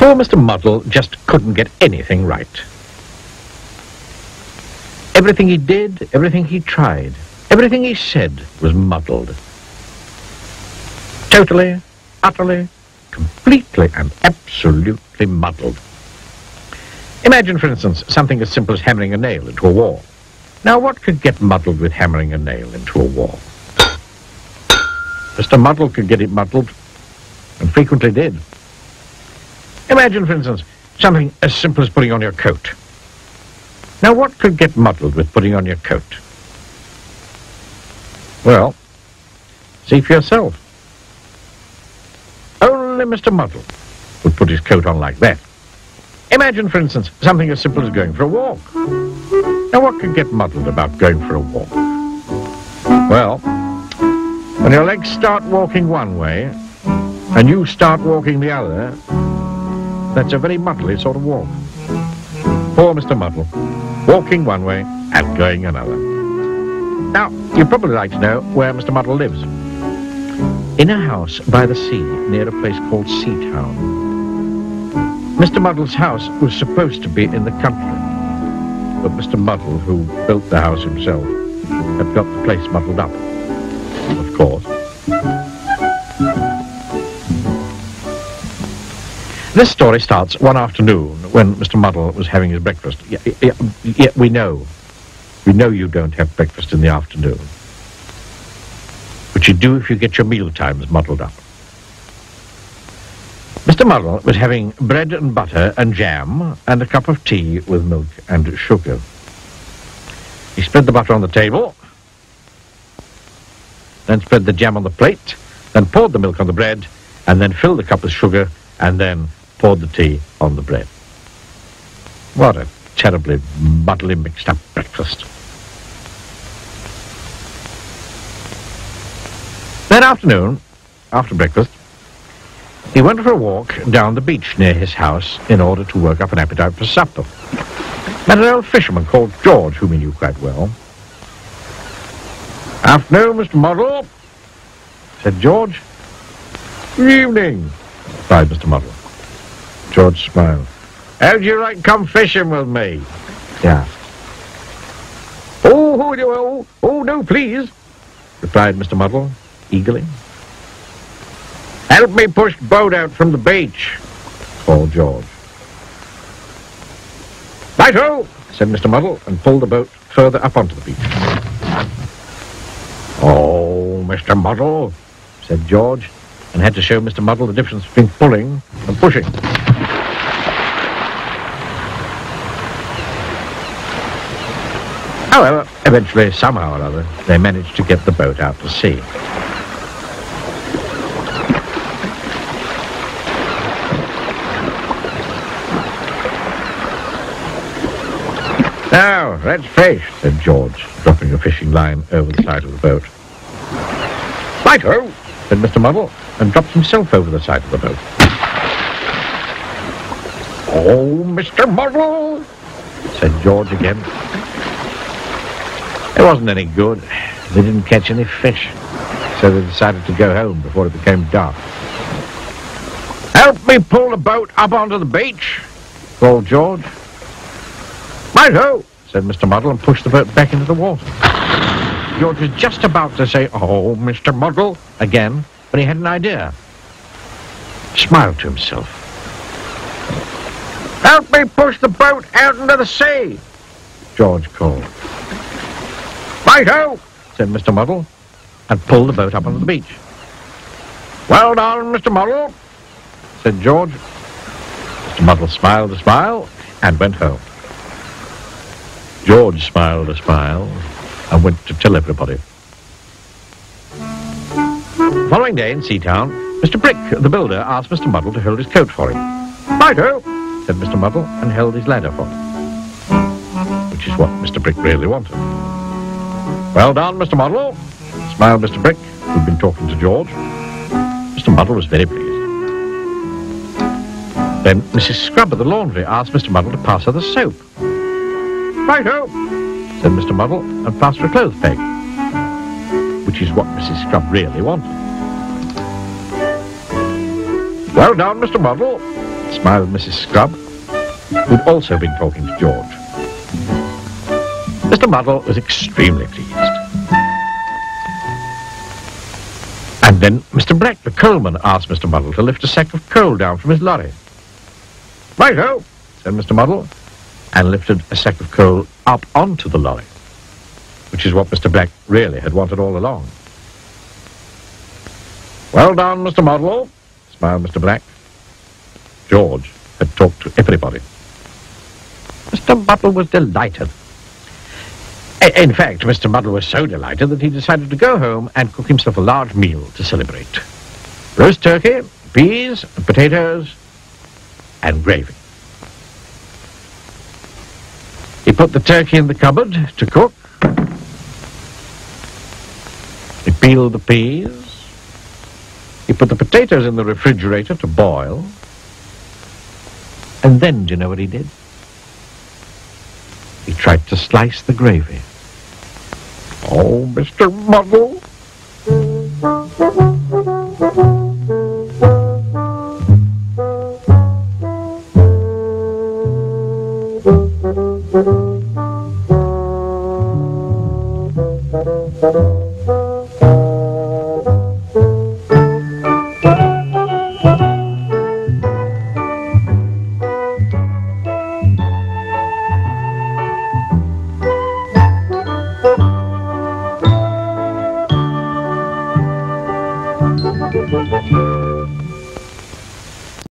Poor Mr. Muddle just couldn't get anything right. Everything he did, everything he tried, everything he said was muddled. Totally, utterly, completely and absolutely muddled. Imagine, for instance, something as simple as hammering a nail into a wall. Now, what could get muddled with hammering a nail into a wall? Mr. Muddle could get it muddled, and frequently did. Imagine, for instance, something as simple as putting on your coat. Now, what could get muddled with putting on your coat? Well, see for yourself. Only Mr. Muddle would put his coat on like that. Imagine, for instance, something as simple as going for a walk. Now, what could get muddled about going for a walk? Well, when your legs start walking one way, and you start walking the other, that's a very muddly sort of walk. Poor Mr. Muddle, walking one way and going another. Now, you'd probably like to know where Mr. Muddle lives. In a house by the sea, near a place called Seatown. Mr. Muddle's house was supposed to be in the country, but Mr. Muddle, who built the house himself, had got the place muddled up, of course. This story starts one afternoon when Mr. Muddle was having his breakfast. Yeah, we know. We know you don't have breakfast in the afternoon. But you do if you get your meal times muddled up. Mr. Muddle was having bread and butter and jam and a cup of tea with milk and sugar. He spread the butter on the table, then spread the jam on the plate, then poured the milk on the bread, and then filled the cup with sugar, and then poured the tea on the bread. What a terribly muddly mixed up breakfast. That afternoon, after breakfast, he went for a walk down the beach near his house in order to work up an appetite for supper. Met an old fisherman called George, whom he knew quite well. "Afternoon, Mr. Muddle," said George. "Good evening," replied Mr. Muddle. George smiled. "How'd you like to come fishing with me?" he asked. Oh, no, please," replied Mr. Muddle eagerly. "Help me push the boat out from the beach," called George. "Right-o," said Mr. Muddle, and pulled the boat further up onto the beach. "Oh, Mr. Muddle," said George, and had to show Mr. Muddle the difference between pulling and pushing. However, eventually, somehow or other, they managed to get the boat out to sea. "Now, let's fish," said George, dropping a fishing line over the side of the boat. "Right-o," said Mr. Muddle, and dropped himself over the side of the boat. "Oh, Mr. Muddle," said George again. It wasn't any good. They didn't catch any fish, so they decided to go home before it became dark. "Help me pull the boat up onto the beach," called George. "Right-o," said Mr. Muddle, and pushed the boat back into the water. George was just about to say, "Oh, Mr. Muddle," again, when he had an idea. He smiled to himself. "Help me push the boat out into the sea," George called. "Right-o," said Mr. Muddle, and pulled the boat up onto the beach. "Well done, Mr. Muddle," said George. Mr. Muddle smiled a smile and went home. George smiled a smile and went to tell everybody. The following day in Seatown, Mr. Brick, the builder, asked Mr. Muddle to hold his coat for him. "Right-o," said Mr. Muddle, and held his ladder for him, which is what Mr. Brick really wanted. "Well done, Mr. Muddle," smiled Mr. Brick, who'd been talking to George. Mr. Muddle was very pleased. Then Mrs. Scrub at the laundry asked Mr. Muddle to pass her the soap. "Right-o," said Mr. Muddle, and passed her a clothes peg, which is what Mrs. Scrub really wanted. "Well done, Mr. Muddle," smiled Mrs. Scrub, who'd also been talking to George. Mr. Muddle was extremely pleased. And then Mr. Black, the coalman, asked Mr. Muddle to lift a sack of coal down from his lorry. "Righto," said Mr. Muddle, and lifted a sack of coal up onto the lorry, which is what Mr. Black really had wanted all along. "Well done, Mr. Muddle," smiled Mr. Black. George had talked to everybody. Mr. Muddle was delighted. In fact, Mr. Muddle was so delighted that he decided to go home and cook himself a large meal to celebrate. Roast turkey, peas, potatoes, and gravy. He put the turkey in the cupboard to cook. He peeled the peas. He put the potatoes in the refrigerator to boil. And then, do you know what he did? He tried to slice the gravy. Oh, Mr. Muddle.